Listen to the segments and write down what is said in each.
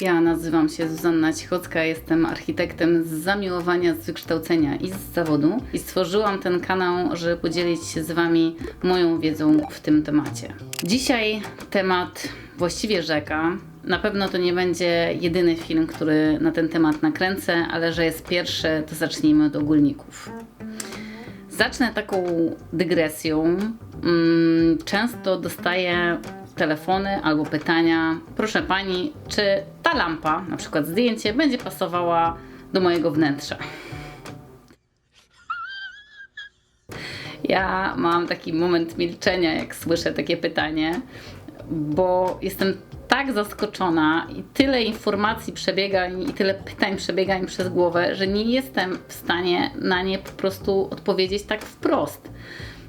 Ja nazywam się Zuzanna Cichocka, jestem architektem z zamiłowania, z wykształcenia i z zawodu i stworzyłam ten kanał, żeby podzielić się z Wami moją wiedzą w tym temacie. Dzisiaj temat właściwie rzeka. Na pewno to nie będzie jedyny film, który na ten temat nakręcę, ale że jest pierwszy, to zacznijmy od ogólników. Zacznę taką dygresją. Często dostaję telefony albo pytania: proszę Pani, czy ta lampa, na przykład zdjęcie, będzie pasowała do mojego wnętrza? Ja mam taki moment milczenia, jak słyszę takie pytanie, bo jestem tak zaskoczona i tyle informacji przebiega i tyle pytań przebiega mi przez głowę, że nie jestem w stanie na nie po prostu odpowiedzieć tak wprost.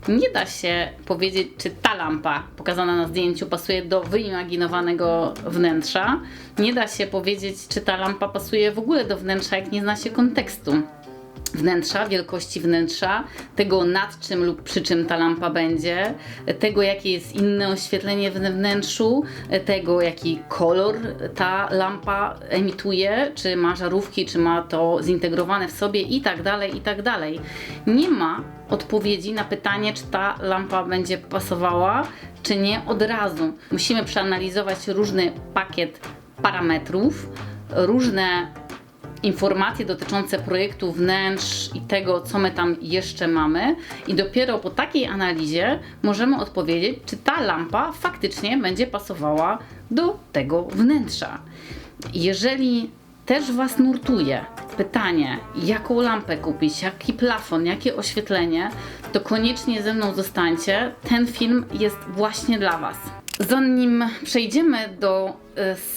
Nie da się powiedzieć, czy ta lampa pokazana na zdjęciu pasuje do wyimaginowanego wnętrza. Nie da się powiedzieć, czy ta lampa pasuje w ogóle do wnętrza, jak nie zna się kontekstu wnętrza, wielkości wnętrza, tego nad czym lub przy czym ta lampa będzie, tego jakie jest inne oświetlenie w wnętrzu, tego jaki kolor ta lampa emituje, czy ma żarówki, czy ma to zintegrowane w sobie i tak dalej, i tak dalej. Nie ma odpowiedzi na pytanie, czy ta lampa będzie pasowała, czy nie od razu. Musimy przeanalizować różny pakiet parametrów, różne informacje dotyczące projektu wnętrz i tego, co my tam jeszcze mamy, i dopiero po takiej analizie możemy odpowiedzieć, czy ta lampa faktycznie będzie pasowała do tego wnętrza. Jeżeli też Was nurtuje pytanie, jaką lampę kupić, jaki plafon, jakie oświetlenie, to koniecznie ze mną zostańcie. Ten film jest właśnie dla Was. Zanim przejdziemy do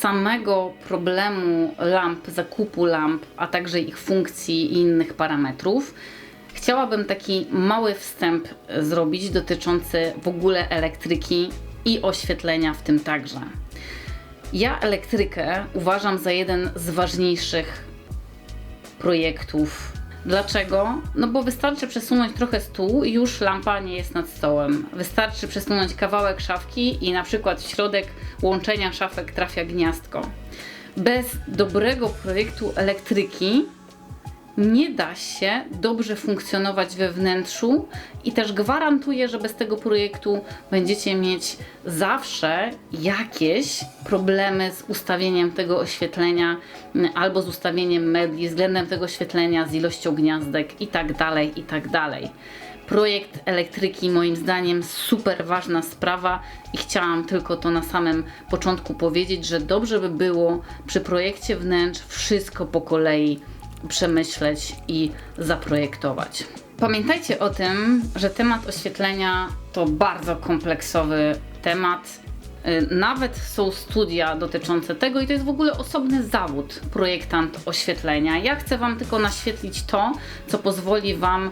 samego problemu lamp, zakupu lamp, a także ich funkcji i innych parametrów, chciałabym taki mały wstęp zrobić dotyczący w ogóle elektryki i oświetlenia w tym także. Ja elektrykę uważam za jeden z ważniejszych projektów. Dlaczego? No bo wystarczy przesunąć trochę stół i już lampa nie jest nad stołem. Wystarczy przesunąć kawałek szafki i na przykład w środek łączenia szafek trafia gniazdko. Bez dobrego projektu elektryki nie da się dobrze funkcjonować we wnętrzu i też gwarantuję, że bez tego projektu będziecie mieć zawsze jakieś problemy z ustawieniem tego oświetlenia albo z ustawieniem mebli, względem tego oświetlenia, z ilością gniazdek i tak dalej, i tak dalej. Projekt elektryki moim zdaniem super ważna sprawa i chciałam tylko to na samym początku powiedzieć, że dobrze by było przy projekcie wnętrz wszystko po kolei przemyśleć i zaprojektować. Pamiętajcie o tym, że temat oświetlenia to bardzo kompleksowy temat. Nawet są studia dotyczące tego i to jest w ogóle osobny zawód, projektant oświetlenia. Ja chcę Wam tylko naświetlić to, co pozwoli Wam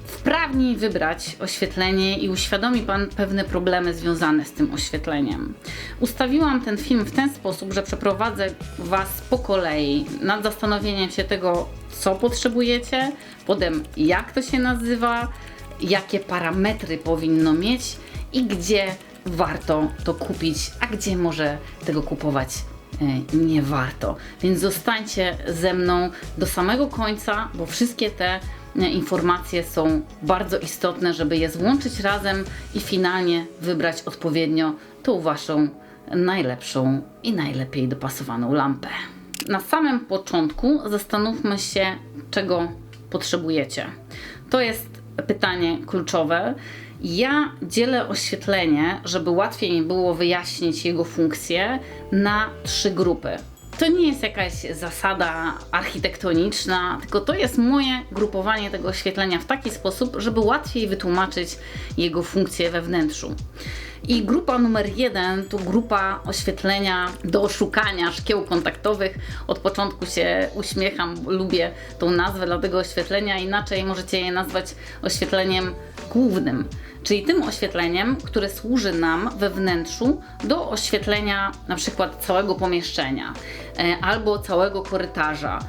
wprawniej wybrać oświetlenie i uświadomi Pan pewne problemy związane z tym oświetleniem. Ustawiłam ten film w ten sposób, że przeprowadzę Was po kolei nad zastanowieniem się tego, co potrzebujecie, potem jak to się nazywa, jakie parametry powinno mieć i gdzie warto to kupić, a gdzie może tego kupować nie warto. Więc zostańcie ze mną do samego końca, bo wszystkie te informacje są bardzo istotne, żeby je złączyć razem i finalnie wybrać odpowiednio tą Waszą najlepszą i najlepiej dopasowaną lampę. Na samym początku zastanówmy się, czego potrzebujecie. To jest pytanie kluczowe. Ja dzielę oświetlenie, żeby łatwiej mi było wyjaśnić jego funkcję, na 3 grupy. To nie jest jakaś zasada architektoniczna, tylko to jest moje grupowanie tego oświetlenia w taki sposób, żeby łatwiej wytłumaczyć jego funkcję we wnętrzu. I grupa numer 1 to grupa oświetlenia do szukania szkieł kontaktowych. Od początku się uśmiecham, lubię tą nazwę dla tego oświetlenia, inaczej możecie je nazwać oświetleniem głównym. Czyli tym oświetleniem, które służy nam we wnętrzu do oświetlenia na przykład całego pomieszczenia albo całego korytarza.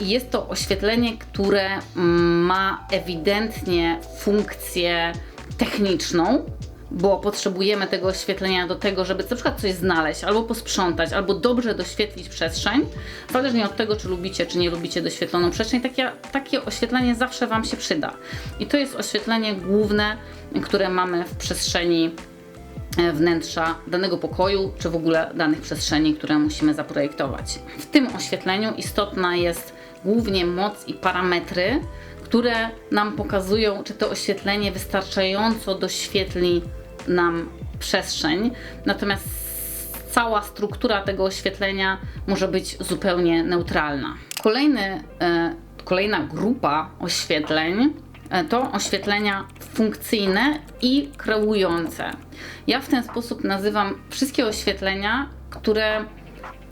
I jest to oświetlenie, które ma ewidentnie funkcję techniczną, bo potrzebujemy tego oświetlenia do tego, żeby na przykład coś znaleźć, albo posprzątać, albo dobrze doświetlić przestrzeń, zależnie od tego, czy lubicie, czy nie lubicie doświetloną przestrzeń, takie oświetlenie zawsze Wam się przyda. I to jest oświetlenie główne, które mamy w przestrzeni wnętrza danego pokoju, czy w ogóle danych przestrzeni, które musimy zaprojektować. W tym oświetleniu istotna jest głównie moc i parametry, które nam pokazują, czy to oświetlenie wystarczająco doświetli nam przestrzeń, natomiast cała struktura tego oświetlenia może być zupełnie neutralna. Kolejna grupa oświetleń to oświetlenia funkcyjne i kreujące. Ja w ten sposób nazywam wszystkie oświetlenia, które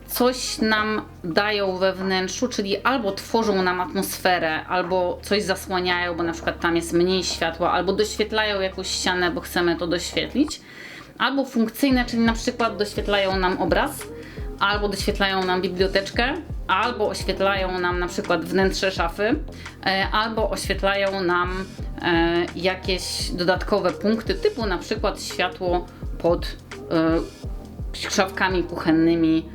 coś nam dają we wnętrzu, czyli albo tworzą nam atmosferę, albo coś zasłaniają, bo na przykład tam jest mniej światła, albo doświetlają jakąś ścianę, bo chcemy to doświetlić, albo funkcyjne, czyli na przykład doświetlają nam obraz, albo doświetlają nam biblioteczkę, albo oświetlają nam na przykład wnętrze szafy, albo oświetlają nam jakieś dodatkowe punkty, typu na przykład światło pod szafkami kuchennymi,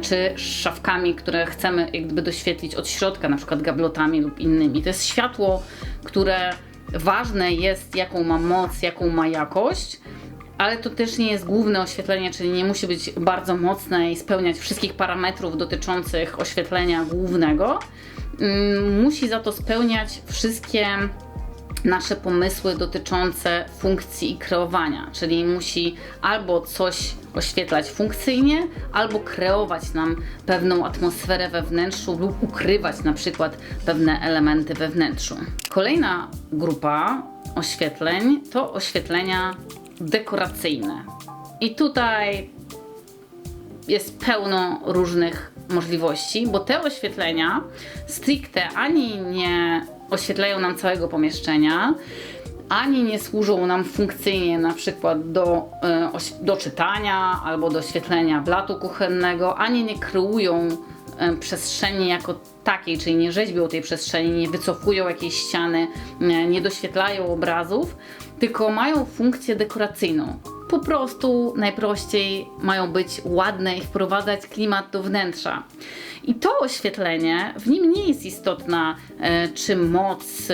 czy szafkami, które chcemy jak gdyby doświetlić od środka, na przykład gablotami lub innymi. To jest światło, które ważne jest, jaką ma moc, jaką ma jakość, ale to też nie jest główne oświetlenie, czyli nie musi być bardzo mocne i spełniać wszystkich parametrów dotyczących oświetlenia głównego. Musi za to spełniać wszystkie nasze pomysły dotyczące funkcji i kreowania, czyli musi albo coś oświetlać funkcyjnie, albo kreować nam pewną atmosferę we wnętrzu lub ukrywać na przykład pewne elementy we wnętrzu. Kolejna grupa oświetleń to oświetlenia dekoracyjne. I tutaj jest pełno różnych możliwości, bo te oświetlenia stricte ani nie oświetlają nam całego pomieszczenia, ani nie służą nam funkcyjnie na przykład do czytania albo do oświetlenia blatu kuchennego, ani nie kreują przestrzeni jako takiej, czyli nie rzeźbią tej przestrzeni, nie wycofują jakiejś ściany, nie doświetlają obrazów, tylko mają funkcję dekoracyjną. Po prostu najprościej mają być ładne i wprowadzać klimat do wnętrza. I to oświetlenie, w nim nie jest istotna czy moc,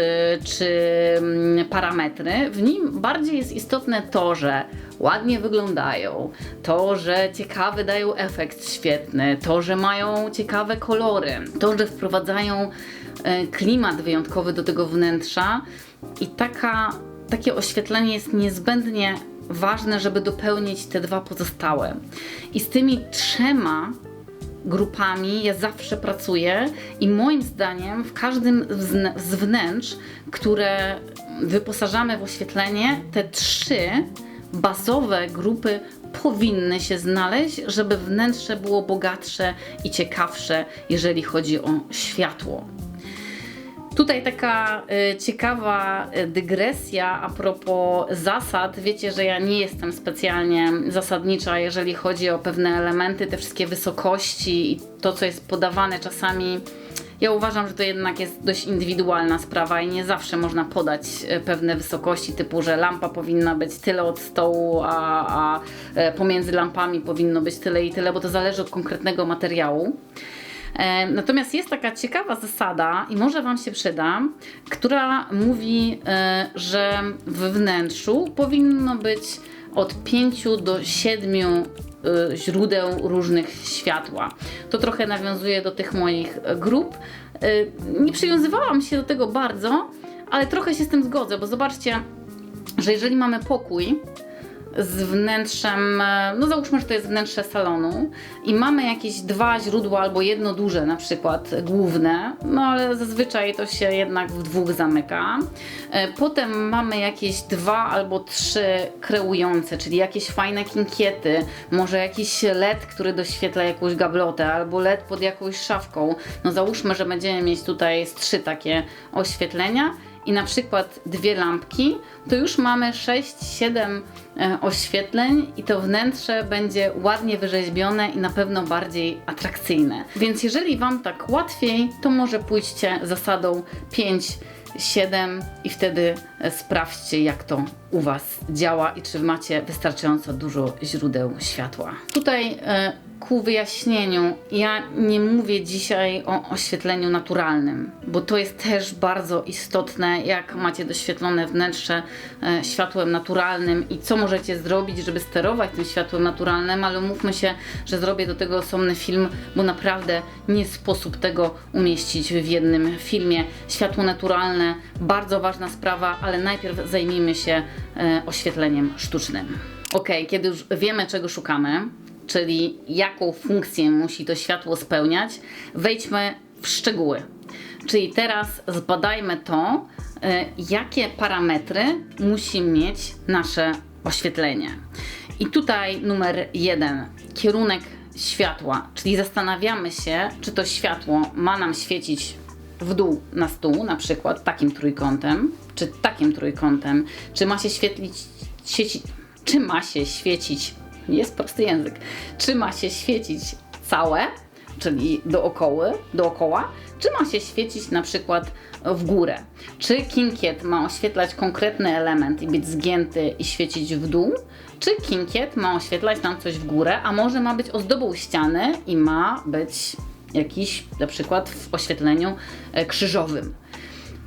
czy parametry. W nim bardziej jest istotne to, że ładnie wyglądają, to, że ciekawy dają efekt świetny, to, że mają ciekawe kolory, to, że wprowadzają klimat wyjątkowy do tego wnętrza. I takie oświetlenie jest niezbędnie ważne, żeby dopełnić te dwa pozostałe. I z tymi trzema grupami ja zawsze pracuję i moim zdaniem w każdym z wnętrz, które wyposażamy w oświetlenie, te trzy bazowe grupy powinny się znaleźć, żeby wnętrze było bogatsze i ciekawsze, jeżeli chodzi o światło. Tutaj taka ciekawa dygresja a propos zasad. Wiecie, że ja nie jestem specjalnie zasadnicza, jeżeli chodzi o pewne elementy, te wszystkie wysokości i to, co jest podawane czasami. Ja uważam, że to jednak jest dość indywidualna sprawa i nie zawsze można podać pewne wysokości, typu, że lampa powinna być tyle od stołu, a pomiędzy lampami powinno być tyle i tyle, bo to zależy od konkretnego materiału. Natomiast jest taka ciekawa zasada i może Wam się przyda, która mówi, że w wnętrzu powinno być od 5 do 7 źródeł różnych światła. To trochę nawiązuje do tych moich grup. Nie przywiązywałam się do tego bardzo, ale trochę się z tym zgodzę, bo zobaczcie, że jeżeli mamy pokój z wnętrzem, no załóżmy, że to jest wnętrze salonu i mamy jakieś dwa źródła albo jedno duże, na przykład główne, no ale zazwyczaj to się jednak w dwóch zamyka. Potem mamy jakieś 2 albo 3 kreujące, czyli jakieś fajne kinkiety, może jakiś LED, który doświetla jakąś gablotę, albo LED pod jakąś szafką. No załóżmy, że będziemy mieć tutaj 3 takie oświetlenia i na przykład 2 lampki, to już mamy 6-7 oświetleń i to wnętrze będzie ładnie wyrzeźbione i na pewno bardziej atrakcyjne. Więc jeżeli Wam tak łatwiej, to może pójdźcie zasadą 5 7 i wtedy sprawdźcie, jak to u Was działa i czy macie wystarczająco dużo źródeł światła. Tutaj ku wyjaśnieniu, ja nie mówię dzisiaj o oświetleniu naturalnym, bo to jest też bardzo istotne, jak macie doświetlone wnętrze światłem naturalnym i co możecie zrobić, żeby sterować tym światłem naturalnym, ale umówmy się, że zrobię do tego osobny film, bo naprawdę nie sposób tego umieścić w jednym filmie. Światło naturalne, bardzo ważna sprawa, ale najpierw zajmijmy się oświetleniem sztucznym. Ok, kiedy już wiemy, czego szukamy, czyli jaką funkcję musi to światło spełniać, wejdźmy w szczegóły. Czyli teraz zbadajmy to, jakie parametry musi mieć nasze oświetlenie. I tutaj numer 1, kierunek światła, czyli zastanawiamy się, czy to światło ma nam świecić w dół na stół, na przykład takim trójkątem, czy takim trójkątem, czy ma się świecić, jest prosty język, czy ma się świecić całe, czyli dookoła, czy ma się świecić na przykład w górę. Czy kinkiet ma oświetlać konkretny element i być zgięty i świecić w dół, czy kinkiet ma oświetlać nam coś w górę, a może ma być ozdobą ściany i ma być jakiś na przykład w oświetleniu krzyżowym.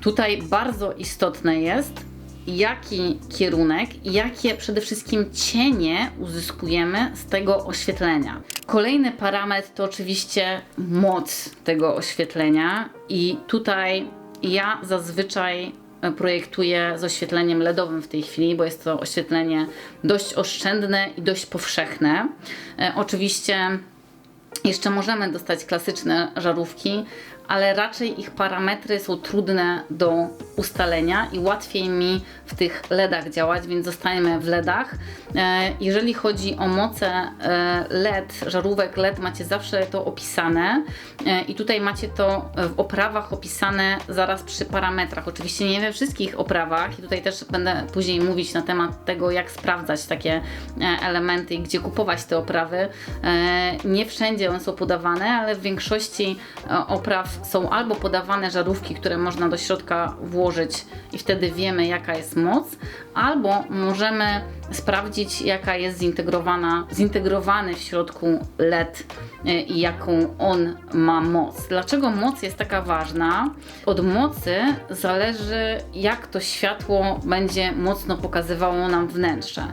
Tutaj bardzo istotne jest, jaki kierunek i jakie przede wszystkim cienie uzyskujemy z tego oświetlenia. Kolejny parametr to oczywiście moc tego oświetlenia i tutaj ja zazwyczaj projektuję z oświetleniem LEDowym w tej chwili, bo jest to oświetlenie dość oszczędne i dość powszechne. Oczywiście jeszcze możemy dostać klasyczne żarówki, ale raczej ich parametry są trudne do ustalenia i łatwiej mi w tych LEDach działać, więc zostajemy w LEDach. Jeżeli chodzi o moce LED, żarówek LED, macie zawsze to opisane i tutaj macie to w oprawach opisane zaraz przy parametrach. Oczywiście nie we wszystkich oprawach i tutaj też będę później mówić na temat tego, jak sprawdzać takie elementy i gdzie kupować te oprawy. Nie wszędzie one są podawane, ale w większości opraw są albo podawane żarówki, które można do środka włożyć i wtedy wiemy, jaka jest moc, albo możemy sprawdzić, jaka jest zintegrowany w środku LED i jaką on ma moc. Dlaczego moc jest taka ważna? Od mocy zależy, jak to światło będzie mocno pokazywało nam wnętrze.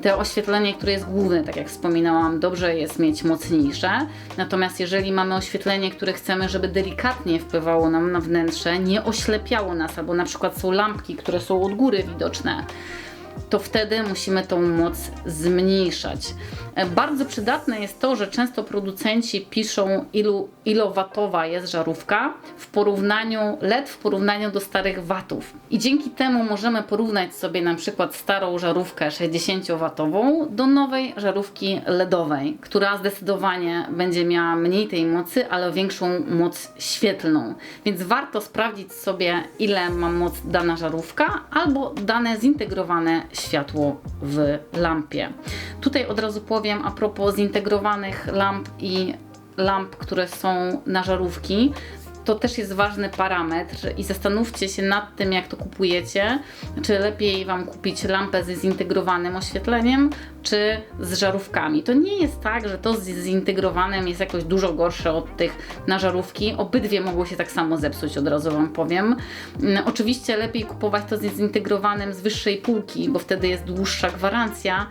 To oświetlenie, które jest główne, tak jak wspominałam, dobrze jest mieć mocniejsze, natomiast jeżeli mamy oświetlenie, które chcemy, żeby delikatnie wpływało nam na wnętrze, nie oślepiało nas, albo na przykład są lampki, które są od góry widoczne, to wtedy musimy tą moc zmniejszać. Bardzo przydatne jest to, że często producenci piszą, ilowatowa jest żarówka w porównaniu LED w porównaniu do starych watów. I dzięki temu możemy porównać sobie na przykład starą żarówkę 60-watową do nowej żarówki LEDowej, która zdecydowanie będzie miała mniej tej mocy, ale większą moc świetlną. Więc warto sprawdzić sobie, ile ma moc dana żarówka albo dane zintegrowane światło w lampie. Tutaj od razu powiem a propos zintegrowanych lamp i lamp, które są na żarówki. To też jest ważny parametr i zastanówcie się nad tym, jak to kupujecie. Czy lepiej Wam kupić lampę z zintegrowanym oświetleniem, czy z żarówkami. To nie jest tak, że to z zintegrowanym jest jakoś dużo gorsze od tych na żarówki. Obydwie mogą się tak samo zepsuć, od razu Wam powiem. Oczywiście lepiej kupować to z zintegrowanym z wyższej półki, bo wtedy jest dłuższa gwarancja,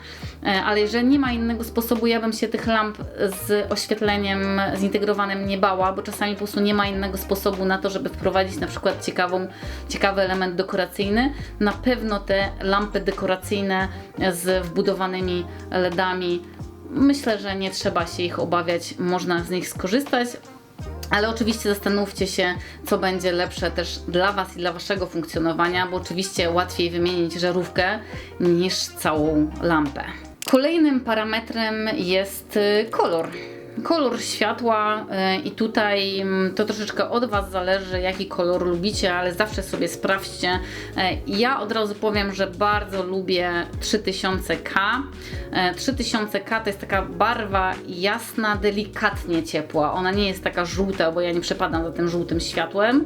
ale jeżeli nie ma innego sposobu, ja bym się tych lamp z oświetleniem zintegrowanym nie bała, bo czasami po prostu nie ma innego sposobu na to, żeby wprowadzić na przykład ciekawy element dekoracyjny. Na pewno te lampy dekoracyjne z wbudowanymi LEDami, myślę, że nie trzeba się ich obawiać, można z nich skorzystać. Ale oczywiście zastanówcie się, co będzie lepsze też dla Was i dla Waszego funkcjonowania, bo oczywiście łatwiej wymienić żarówkę niż całą lampę. Kolejnym parametrem jest kolor. Kolor światła i tutaj to troszeczkę od Was zależy, jaki kolor lubicie, ale zawsze sobie sprawdźcie. Ja od razu powiem, że bardzo lubię 3000K. 3000K to jest taka barwa jasna, delikatnie ciepła. Ona nie jest taka żółta, bo ja nie przepadam za tym żółtym światłem,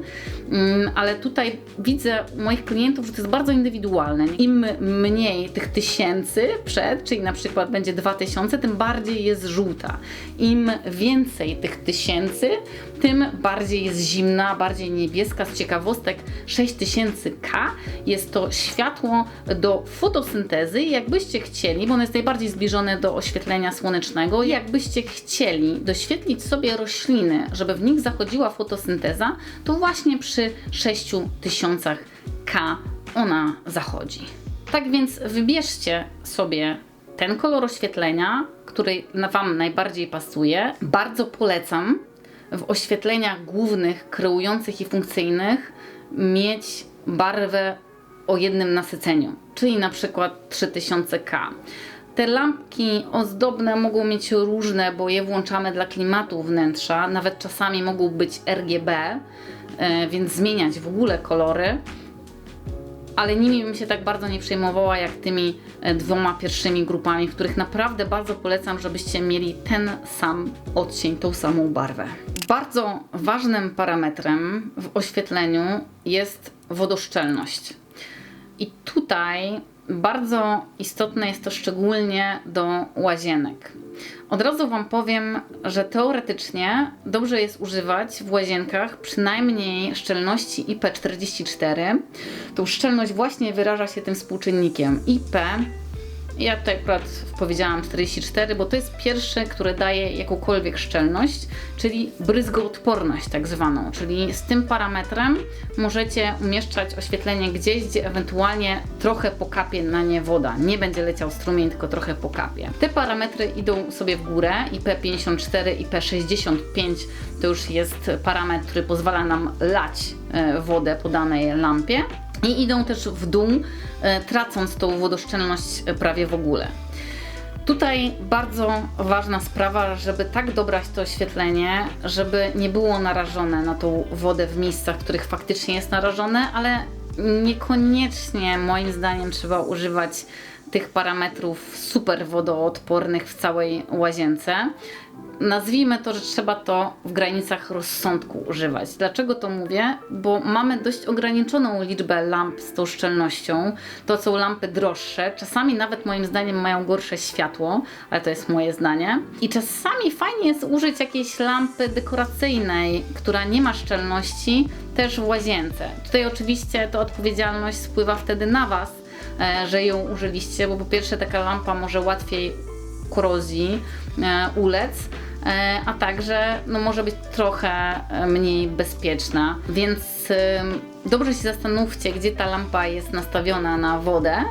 ale tutaj widzę u moich klientów, że to jest bardzo indywidualne. Im mniej tych tysięcy przed, czyli na przykład będzie 2000, tym bardziej jest żółta. Im więcej tych tysięcy, tym bardziej jest zimna, bardziej niebieska. Z ciekawostek 6000K jest to światło do fotosyntezy. Jakbyście chcieli, bo ono jest najbardziej zbliżone do oświetlenia słonecznego, jakbyście chcieli doświetlić sobie rośliny, żeby w nich zachodziła fotosynteza, to właśnie przy 6000K ona zachodzi. Tak więc wybierzcie sobie ten kolor oświetlenia, który Wam najbardziej pasuje. Bardzo polecam w oświetleniach głównych, kreujących i funkcyjnych mieć barwę o jednym nasyceniu, czyli na przykład 3000K. Te lampki ozdobne mogą mieć różne, bo je włączamy dla klimatu wnętrza, nawet czasami mogą być RGB, więc zmieniać w ogóle kolory. Ale nimi bym się tak bardzo nie przejmowała jak tymi dwoma pierwszymi grupami, w których naprawdę bardzo polecam, żebyście mieli ten sam odcień, tą samą barwę. Bardzo ważnym parametrem w oświetleniu jest wodoszczelność. I tutaj bardzo istotne jest to szczególnie do łazienek. Od razu Wam powiem, że teoretycznie dobrze jest używać w łazienkach przynajmniej szczelności IP44. Tą szczelność właśnie wyraża się tym współczynnikiem IP. Ja tutaj akurat powiedziałam 44, bo to jest pierwsze, które daje jakąkolwiek szczelność, czyli bryzgoodporność tak zwaną, czyli z tym parametrem możecie umieszczać oświetlenie gdzieś, gdzie ewentualnie trochę pokapie na nie woda. Nie będzie leciał strumień, tylko trochę pokapie. Te parametry idą sobie w górę, IP54, IP65 to już jest parametr, który pozwala nam lać wodę po danej lampie. I idą też w dół, tracąc tą wodoszczelność prawie w ogóle. Tutaj bardzo ważna sprawa, żeby tak dobrać to oświetlenie, żeby nie było narażone na tą wodę w miejscach, w których faktycznie jest narażone, ale niekoniecznie moim zdaniem trzeba używać tych parametrów super wodoodpornych w całej łazience. Nazwijmy to, że trzeba to w granicach rozsądku używać. Dlaczego to mówię? Bo mamy dość ograniczoną liczbę lamp z tą szczelnością. To są lampy droższe, czasami nawet moim zdaniem mają gorsze światło, ale to jest moje zdanie. I czasami fajnie jest użyć jakiejś lampy dekoracyjnej, która nie ma szczelności, też w łazience. Tutaj oczywiście to odpowiedzialność spływa wtedy na Was, że ją użyliście, bo po pierwsze taka lampa może łatwiej korozji ulec, a także może być trochę mniej bezpieczna, więc dobrze się zastanówcie, gdzie ta lampa jest nastawiona na wodę,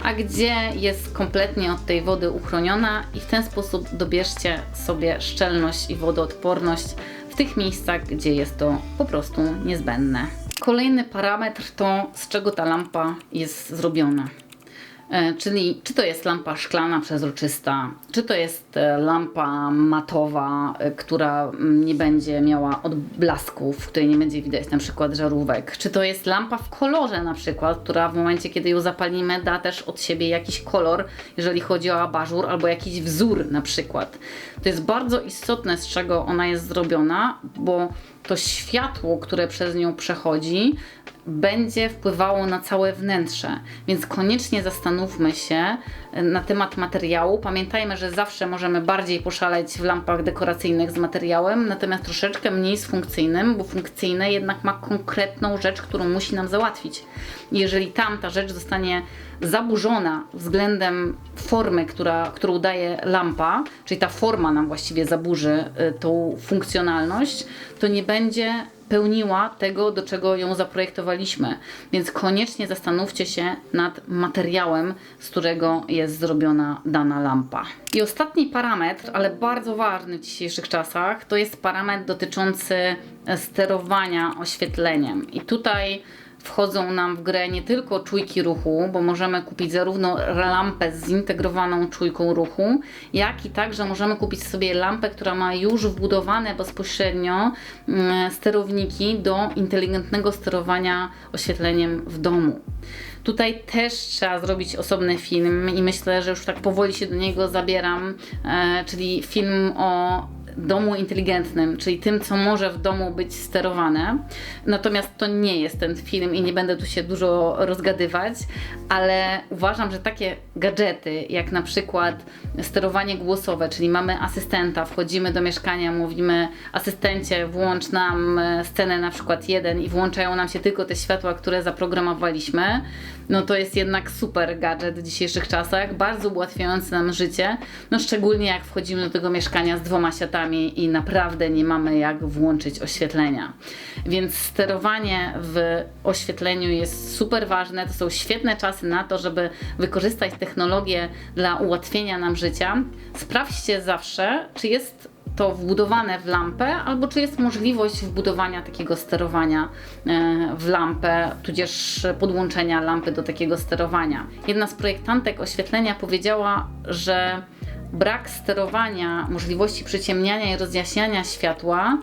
a gdzie jest kompletnie od tej wody uchroniona i w ten sposób dobierzcie sobie szczelność i wodoodporność w tych miejscach, gdzie jest to po prostu niezbędne. Kolejny parametr to, z czego ta lampa jest zrobiona. Czyli czy to jest lampa szklana przezroczysta, czy to jest lampa matowa, która nie będzie miała odblasków, w której nie będzie widać na przykład żarówek, czy to jest lampa w kolorze na przykład, która w momencie, kiedy ją zapalimy, da też od siebie jakiś kolor, jeżeli chodzi o abażur albo jakiś wzór na przykład. To jest bardzo istotne, z czego ona jest zrobiona, bo to światło, które przez nią przechodzi, będzie wpływało na całe wnętrze, więc koniecznie zastanówmy się na temat materiału. Pamiętajmy, że zawsze możemy bardziej poszaleć w lampach dekoracyjnych z materiałem, natomiast troszeczkę mniej z funkcyjnym, bo funkcyjne jednak ma konkretną rzecz, którą musi nam załatwić. Jeżeli tam ta rzecz zostanie zaburzona względem formy, którą daje lampa, czyli ta forma nam właściwie zaburzy tą funkcjonalność, to nie będzie pełniła tego, do czego ją zaprojektowaliśmy. Więc koniecznie zastanówcie się nad materiałem, z którego jest zrobiona dana lampa. I ostatni parametr, ale bardzo ważny w dzisiejszych czasach, to jest parametr dotyczący sterowania oświetleniem. I tutaj wchodzą nam w grę nie tylko czujki ruchu, bo możemy kupić zarówno lampę z zintegrowaną czujką ruchu, jak i także możemy kupić sobie lampę, która ma już wbudowane bezpośrednio sterowniki do inteligentnego sterowania oświetleniem w domu. Tutaj też trzeba zrobić osobny film i myślę, że już tak powoli się do niego zabieram, czyli film o domu inteligentnym, czyli tym, co może w domu być sterowane. Natomiast to nie jest ten film i nie będę tu się dużo rozgadywać, ale uważam, że takie gadżety, jak na przykład sterowanie głosowe, czyli mamy asystenta, wchodzimy do mieszkania, mówimy: asystencie, włącz nam scenę na przykład 1 i włączają nam się tylko te światła, które zaprogramowaliśmy, no to jest jednak super gadżet w dzisiejszych czasach, bardzo ułatwiający nam życie, no szczególnie jak wchodzimy do tego mieszkania z 2 światłami i naprawdę nie mamy jak włączyć oświetlenia. Więc sterowanie w oświetleniu jest super ważne, to są świetne czasy na to, żeby wykorzystać technologię dla ułatwienia nam życia. Sprawdźcie zawsze, czy jest to wbudowane w lampę, albo czy jest możliwość wbudowania takiego sterowania w lampę, tudzież podłączenia lampy do takiego sterowania. Jedna z projektantek oświetlenia powiedziała, że brak sterowania, możliwości przyciemniania i rozjaśniania światła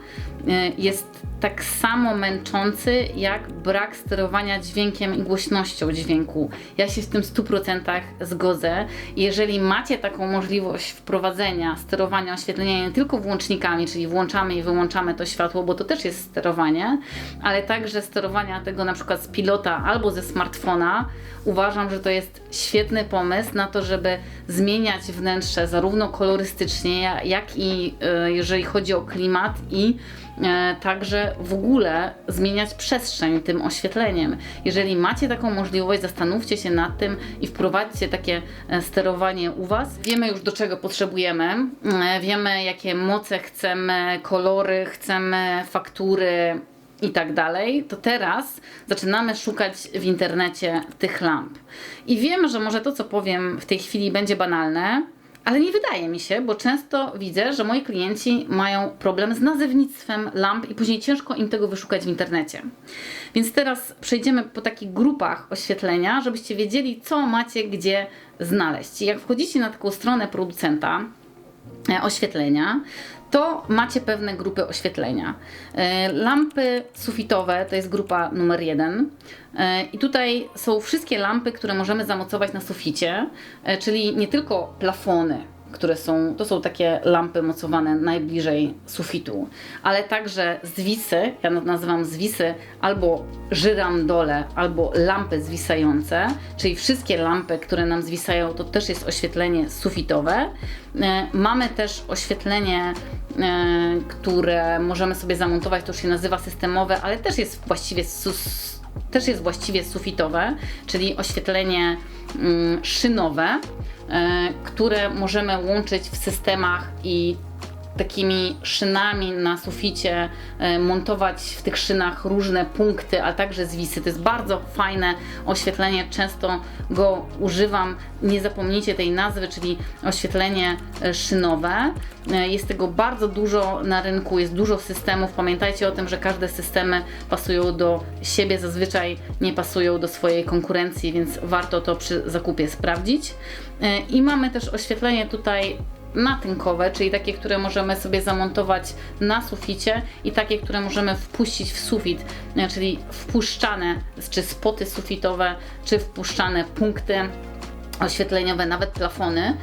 jest tak samo męczący jak brak sterowania dźwiękiem i głośnością dźwięku. Ja się z tym w 100% zgodzę. Jeżeli macie taką możliwość wprowadzenia sterowania oświetlenia nie tylko włącznikami, czyli włączamy i wyłączamy to światło, bo to też jest sterowanie, ale także sterowania tego na przykład z pilota albo ze smartfona, uważam, że to jest świetny pomysł na to, żeby zmieniać wnętrze zarówno kolorystycznie, jak i jeżeli chodzi o klimat i także w ogóle zmieniać przestrzeń tym oświetleniem. Jeżeli macie taką możliwość, zastanówcie się nad tym i wprowadźcie takie sterowanie u Was. Wiemy już, do czego potrzebujemy, wiemy, jakie moce chcemy, kolory chcemy, faktury i tak dalej, to teraz zaczynamy szukać w internecie tych lamp. I wiem, że może to, co powiem w tej chwili, będzie banalne, ale nie wydaje mi się, bo często widzę, że moi klienci mają problem z nazewnictwem lamp i później ciężko im tego wyszukać w internecie. Więc teraz przejdziemy po takich grupach oświetlenia, żebyście wiedzieli, co macie gdzie znaleźć. Jak wchodzicie na taką stronę producenta oświetlenia, to macie pewne grupy oświetlenia. Lampy sufitowe to jest grupa numer 1 i tutaj są wszystkie lampy, które możemy zamocować na suficie, czyli nie tylko plafony, to są takie lampy mocowane najbliżej sufitu, ale także zwisy, ja nazywam zwisy albo żyrandole, albo lampy zwisające, czyli wszystkie lampy, które nam zwisają, to też jest oświetlenie sufitowe. Mamy też oświetlenie, które możemy sobie zamontować, to już się nazywa systemowe, ale też jest właściwie sufitowe, czyli oświetlenie szynowe, które możemy łączyć w systemach i takimi szynami na suficie montować w tych szynach różne punkty, a także zwisy. To jest bardzo fajne oświetlenie, często go używam. Nie zapomnijcie tej nazwy, czyli oświetlenie szynowe. Jest tego bardzo dużo na rynku, jest dużo systemów. Pamiętajcie o tym, że każde systemy pasują do siebie, zazwyczaj nie pasują do swojej konkurencji, więc warto to przy zakupie sprawdzić. I mamy też oświetlenie tutaj natynkowe, czyli takie, które możemy sobie zamontować na suficie i takie, które możemy wpuścić w sufit, czyli wpuszczane, czy spoty sufitowe, czy wpuszczane punkty oświetleniowe, nawet plafony.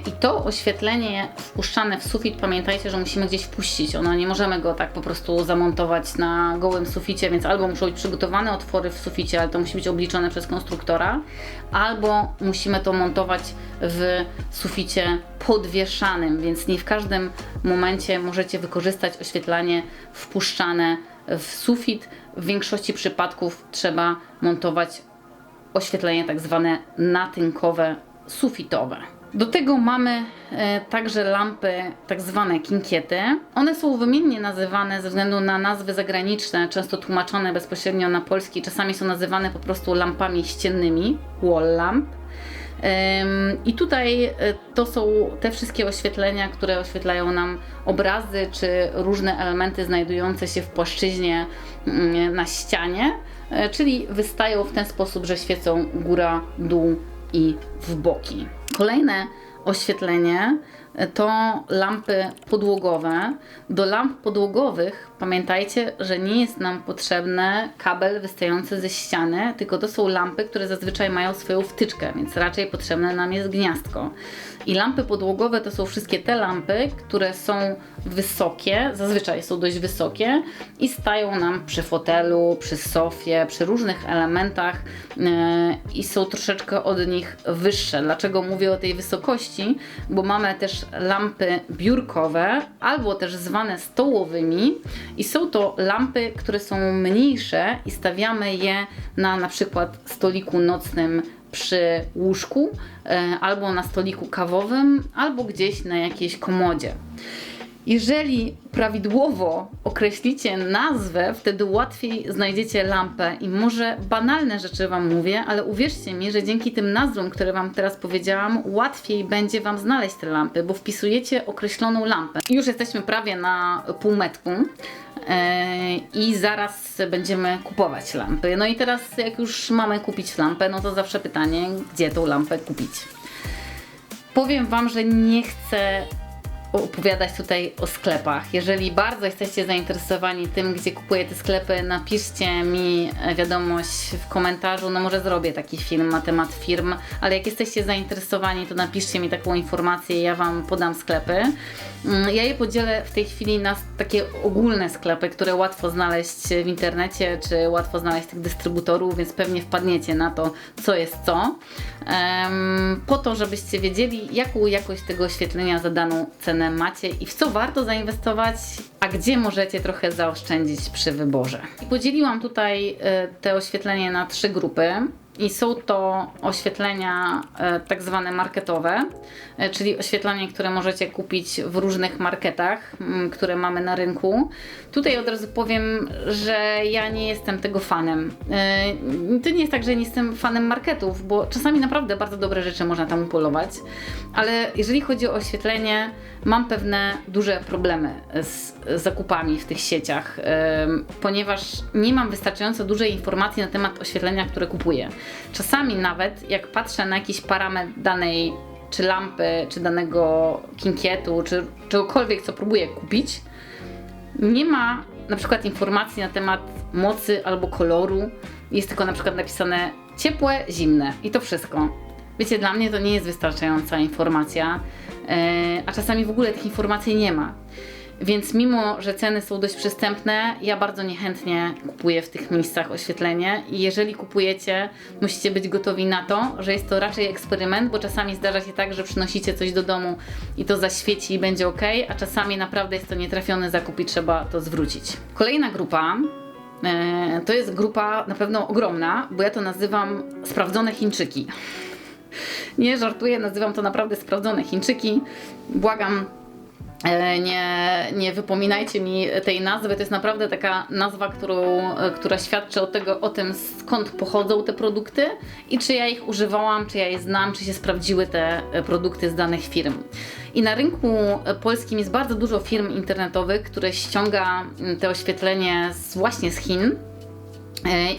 I to oświetlenie wpuszczane w sufit, pamiętajcie, że musimy gdzieś wpuścić. Nie możemy go tak po prostu zamontować na gołym suficie, więc albo muszą być przygotowane otwory w suficie, ale to musi być obliczone przez konstruktora, albo musimy to montować w suficie podwieszanym, więc nie w każdym momencie możecie wykorzystać oświetlenie wpuszczane w sufit. W większości przypadków trzeba montować oświetlenie tak zwane natynkowe, sufitowe. Do tego mamy także lampy tak zwane kinkiety. One są wymiennie nazywane ze względu na nazwy zagraniczne, często tłumaczone bezpośrednio na polski. Czasami są nazywane po prostu lampami ściennymi, wall lamp. I tutaj to są te wszystkie oświetlenia, które oświetlają nam obrazy czy różne elementy znajdujące się w płaszczyźnie na ścianie, czyli wystają w ten sposób, że świecą góra, dół i w boki. Kolejne oświetlenie to lampy podłogowe. Do lamp podłogowych pamiętajcie, że nie jest nam potrzebny kabel wystający ze ściany, tylko to są lampy, które zazwyczaj mają swoją wtyczkę, więc raczej potrzebne nam jest gniazdko. I lampy podłogowe to są wszystkie te lampy, które są wysokie, zazwyczaj są dość wysokie i stają nam przy fotelu, przy sofie, przy różnych elementach i są troszeczkę od nich wyższe. Dlaczego mówię o tej wysokości? Bo mamy też lampy biurkowe, albo też zwane stołowymi i są to lampy, które są mniejsze i stawiamy je na przykład stoliku nocnym przy łóżku, albo na stoliku kawowym, albo gdzieś na jakiejś komodzie. Jeżeli prawidłowo określicie nazwę, wtedy łatwiej znajdziecie lampę i może banalne rzeczy Wam mówię, ale uwierzcie mi, że dzięki tym nazwom, które Wam teraz powiedziałam, łatwiej będzie Wam znaleźć te lampy, bo wpisujecie określoną lampę. I już jesteśmy prawie na półmetku i zaraz będziemy kupować lampy. No i teraz jak już mamy kupić lampę, no to zawsze pytanie, gdzie tą lampę kupić? Powiem Wam, że nie chcę opowiadać tutaj o sklepach. Jeżeli bardzo jesteście zainteresowani tym, gdzie kupuję te sklepy, napiszcie mi wiadomość w komentarzu, no może zrobię taki film na temat firm, ale jak jesteście zainteresowani, to napiszcie mi taką informację, ja Wam podam sklepy. Ja je podzielę w tej chwili na takie ogólne sklepy, które łatwo znaleźć w internecie, czy łatwo znaleźć tych dystrybutorów, więc pewnie wpadniecie na to, co jest co. Po to, żebyście wiedzieli, jaką jakość tego oświetlenia za daną cenę macie i w co warto zainwestować, a gdzie możecie trochę zaoszczędzić przy wyborze. I podzieliłam tutaj te oświetlenie na 3 grupy. I są to oświetlenia tak zwane marketowe, czyli oświetlenie, które możecie kupić w różnych marketach, które mamy na rynku. Tutaj od razu powiem, że ja nie jestem tego fanem. To nie jest tak, że nie jestem fanem marketów, bo czasami naprawdę bardzo dobre rzeczy można tam upolować, ale jeżeli chodzi o oświetlenie, mam pewne duże problemy z zakupami w tych sieciach, ponieważ nie mam wystarczająco dużej informacji na temat oświetlenia, które kupuję. Czasami nawet jak patrzę na jakiś parametr danej czy lampy, czy danego kinkietu, czy czegokolwiek, co próbuję kupić, nie ma na przykład informacji na temat mocy albo koloru. Jest tylko na przykład napisane ciepłe, zimne i to wszystko. Wiecie, dla mnie to nie jest wystarczająca informacja, a czasami w ogóle tych informacji nie ma. Więc mimo, że ceny są dość przystępne, ja bardzo niechętnie kupuję w tych miejscach oświetlenie i jeżeli kupujecie, musicie być gotowi na to, że jest to raczej eksperyment, bo czasami zdarza się tak, że przynosicie coś do domu i to zaświeci i będzie ok, a czasami naprawdę jest to nietrafiony zakup i trzeba to zwrócić. Kolejna grupa to jest grupa na pewno ogromna, bo ja to nazywam sprawdzone Chińczyki. Nie żartuję, nazywam to naprawdę sprawdzone Chińczyki. Błagam, nie wypominajcie mi tej nazwy, to jest naprawdę taka nazwa, która świadczy o tym, skąd pochodzą te produkty i czy ja ich używałam, czy ja je znam, czy się sprawdziły te produkty z danych firm. I na rynku polskim jest bardzo dużo firm internetowych, które ściąga te oświetlenie właśnie z Chin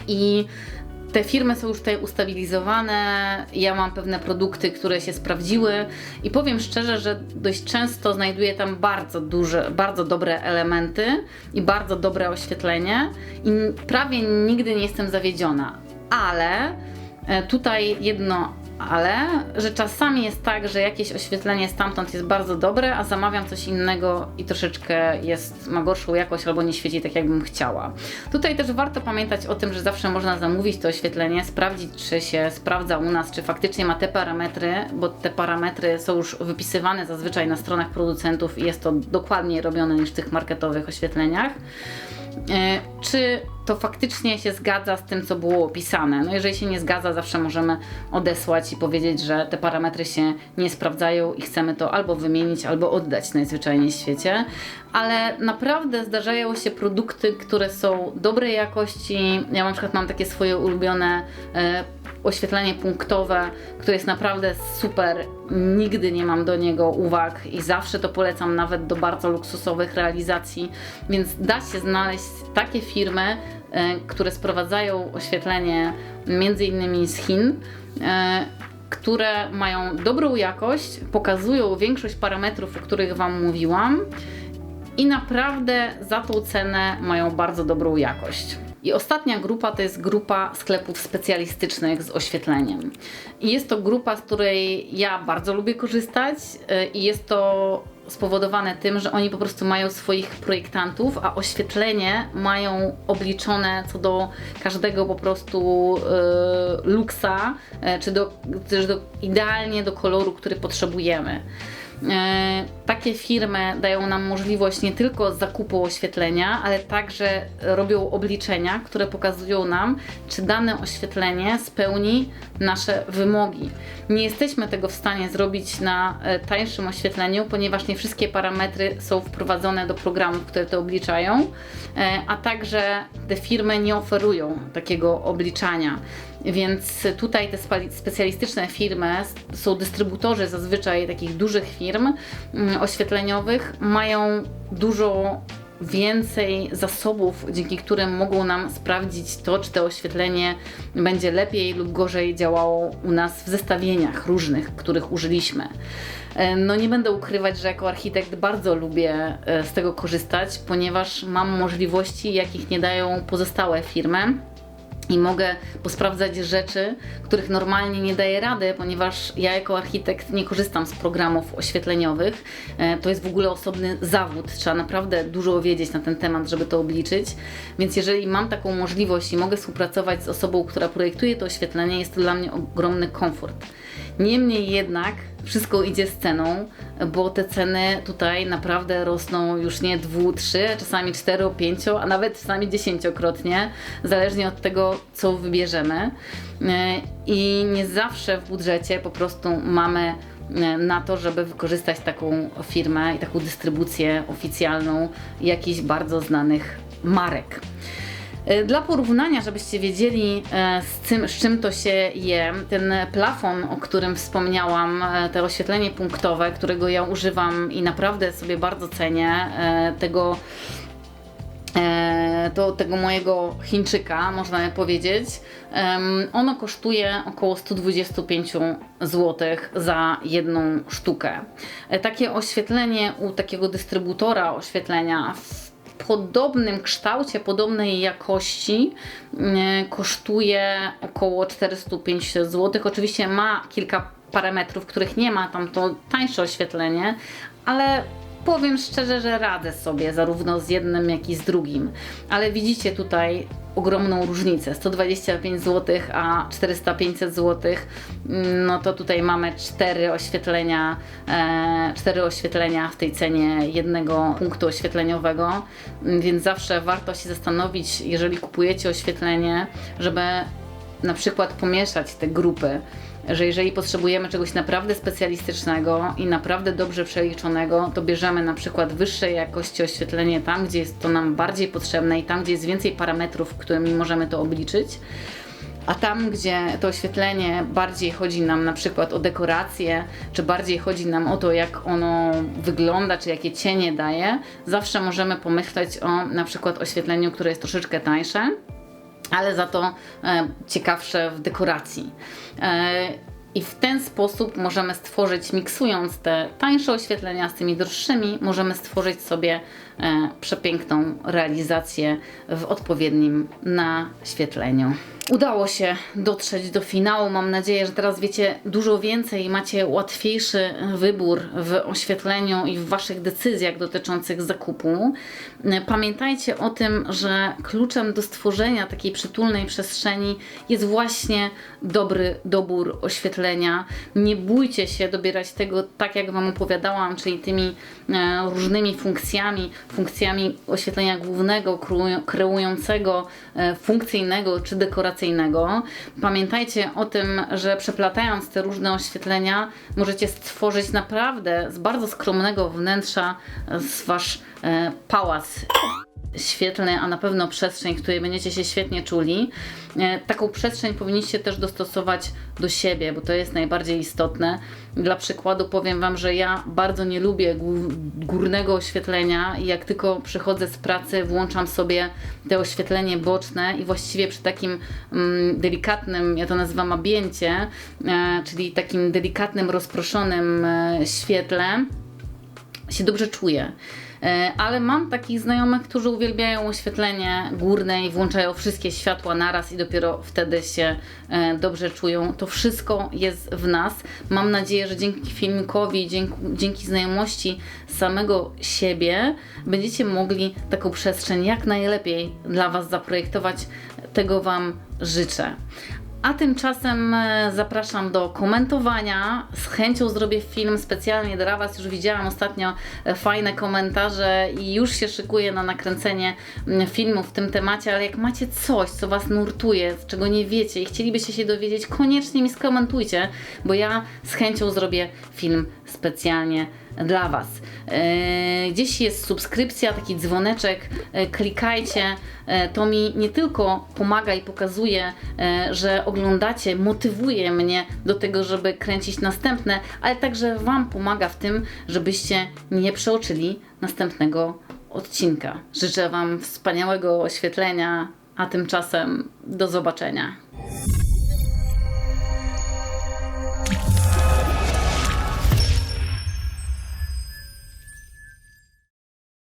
i te firmy są już tutaj ustabilizowane, ja mam pewne produkty, które się sprawdziły i powiem szczerze, że dość często znajduję tam bardzo dobre elementy i bardzo dobre oświetlenie i prawie nigdy nie jestem zawiedziona. Ale tutaj jedno ale, że czasami jest tak, że jakieś oświetlenie stamtąd jest bardzo dobre, a zamawiam coś innego i troszeczkę ma gorszą jakość albo nie świeci tak, jakbym chciała. Tutaj też warto pamiętać o tym, że zawsze można zamówić to oświetlenie, sprawdzić, czy się sprawdza u nas, czy faktycznie ma te parametry, bo te parametry są już wypisywane zazwyczaj na stronach producentów i jest to dokładnie robione niż w tych marketowych oświetleniach. Czy to faktycznie się zgadza z tym, co było opisane. No jeżeli się nie zgadza, zawsze możemy odesłać i powiedzieć, że te parametry się nie sprawdzają i chcemy to albo wymienić, albo oddać najzwyczajniej w świecie. Ale naprawdę zdarzają się produkty, które są dobrej jakości. Ja na przykład mam takie swoje ulubione oświetlenie punktowe, które jest naprawdę super. Nigdy nie mam do niego uwag i zawsze to polecam nawet do bardzo luksusowych realizacji, więc da się znaleźć takie firmy, które sprowadzają oświetlenie między innymi z Chin, które mają dobrą jakość, pokazują większość parametrów, o których Wam mówiłam i naprawdę za tą cenę mają bardzo dobrą jakość. I ostatnia grupa to jest grupa sklepów specjalistycznych z oświetleniem. I jest to grupa, z której ja bardzo lubię korzystać i jest to spowodowane tym, że oni po prostu mają swoich projektantów, a oświetlenie mają obliczone co do każdego po prostu luksa, czy idealnie do koloru, który potrzebujemy. Takie firmy dają nam możliwość nie tylko zakupu oświetlenia, ale także robią obliczenia, które pokazują nam, czy dane oświetlenie spełni nasze wymogi. Nie jesteśmy tego w stanie zrobić na tańszym oświetleniu, ponieważ nie wszystkie parametry są wprowadzone do programów, które to obliczają, a także te firmy nie oferują takiego obliczania. Więc tutaj te specjalistyczne firmy, są dystrybutorzy zazwyczaj takich dużych firm oświetleniowych, mają dużo więcej zasobów, dzięki którym mogą nam sprawdzić to, czy to oświetlenie będzie lepiej lub gorzej działało u nas w zestawieniach różnych, których użyliśmy. No nie będę ukrywać, że jako architekt bardzo lubię z tego korzystać, ponieważ mam możliwości, jakich nie dają pozostałe firmy. I mogę posprawdzać rzeczy, których normalnie nie daję rady, ponieważ ja jako architekt nie korzystam z programów oświetleniowych. To jest w ogóle osobny zawód, trzeba naprawdę dużo wiedzieć na ten temat, żeby to obliczyć. Więc jeżeli mam taką możliwość i mogę współpracować z osobą, która projektuje to oświetlenie, jest to dla mnie ogromny komfort. Niemniej jednak wszystko idzie z ceną, bo te ceny tutaj naprawdę rosną już nie 2, 3, czasami 4, 5, a nawet czasami 10-krotnie, zależnie od tego, co wybierzemy. I nie zawsze w budżecie po prostu mamy na to, żeby wykorzystać taką firmę i taką dystrybucję oficjalną jakichś bardzo znanych marek. Dla porównania, żebyście wiedzieli z czym to się je, ten plafon, o którym wspomniałam, to oświetlenie punktowe, którego ja używam i naprawdę sobie bardzo cenię, tego mojego Chińczyka, można powiedzieć, ono kosztuje około 125 zł za jedną sztukę. Takie oświetlenie u takiego dystrybutora oświetlenia w podobnym kształcie, podobnej jakości kosztuje około 450 zł. Oczywiście ma kilka parametrów, których nie ma, tam to tańsze oświetlenie, ale powiem szczerze, że radzę sobie zarówno z jednym, jak i z drugim. Ale widzicie tutaj ogromną różnicę, 125 zł, a 400-500 zł, no to tutaj mamy 4 oświetlenia w tej cenie jednego punktu oświetleniowego, więc zawsze warto się zastanowić, jeżeli kupujecie oświetlenie, żeby na przykład pomieszać te grupy, że jeżeli potrzebujemy czegoś naprawdę specjalistycznego i naprawdę dobrze przeliczonego, to bierzemy na przykład wyższej jakości oświetlenie tam, gdzie jest to nam bardziej potrzebne i tam, gdzie jest więcej parametrów, którymi możemy to obliczyć. A tam, gdzie to oświetlenie bardziej chodzi nam na przykład o dekorację, czy bardziej chodzi nam o to, jak ono wygląda, czy jakie cienie daje, zawsze możemy pomyśleć o na przykład oświetleniu, które jest troszeczkę tańsze, ale za to ciekawsze w dekoracji. I w ten sposób możemy stworzyć, miksując te tańsze oświetlenia z tymi droższymi, możemy stworzyć sobie przepiękną realizację w odpowiednim naświetleniu. Udało się dotrzeć do finału. Mam nadzieję, że teraz wiecie dużo więcej i macie łatwiejszy wybór w oświetleniu i w Waszych decyzjach dotyczących zakupu. Pamiętajcie o tym, że kluczem do stworzenia takiej przytulnej przestrzeni jest właśnie dobry dobór oświetlenia. Nie bójcie się dobierać tego tak, jak Wam opowiadałam, czyli tymi różnymi funkcjami. funkcjami oświetlenia głównego, kreującego, funkcyjnego czy dekoracyjnego. Pamiętajcie o tym, że przeplatając te różne oświetlenia możecie stworzyć naprawdę z bardzo skromnego wnętrza wasz pałac świetlny, a na pewno przestrzeń, w której będziecie się świetnie czuli. Taką przestrzeń powinniście też dostosować do siebie, bo to jest najbardziej istotne. Dla przykładu powiem Wam, że ja bardzo nie lubię górnego oświetlenia i jak tylko przychodzę z pracy, włączam sobie te oświetlenie boczne i właściwie przy takim delikatnym, ja to nazywam ambiencie, czyli takim delikatnym, rozproszonym świetle się dobrze czuję. Ale mam takich znajomych, którzy uwielbiają oświetlenie górne i włączają wszystkie światła naraz i dopiero wtedy się dobrze czują. To wszystko jest w nas. Mam nadzieję, że dzięki filmikowi, dzięki znajomości samego siebie będziecie mogli taką przestrzeń jak najlepiej dla Was zaprojektować. Tego Wam życzę. A tymczasem zapraszam do komentowania. Z chęcią zrobię film specjalnie dla Was. Już widziałam ostatnio fajne komentarze i już się szykuję na nakręcenie filmu w tym temacie, ale jak macie coś, co Was nurtuje, czego nie wiecie i chcielibyście się dowiedzieć, koniecznie mi skomentujcie, bo ja z chęcią zrobię film specjalnie dla Was. Gdzieś jest subskrypcja, taki dzwoneczek, klikajcie. To mi nie tylko pomaga i pokazuje, że oglądacie, motywuje mnie do tego, żeby kręcić następne, ale także Wam pomaga w tym, żebyście nie przeoczyli następnego odcinka. Życzę Wam wspaniałego oświetlenia, a tymczasem do zobaczenia.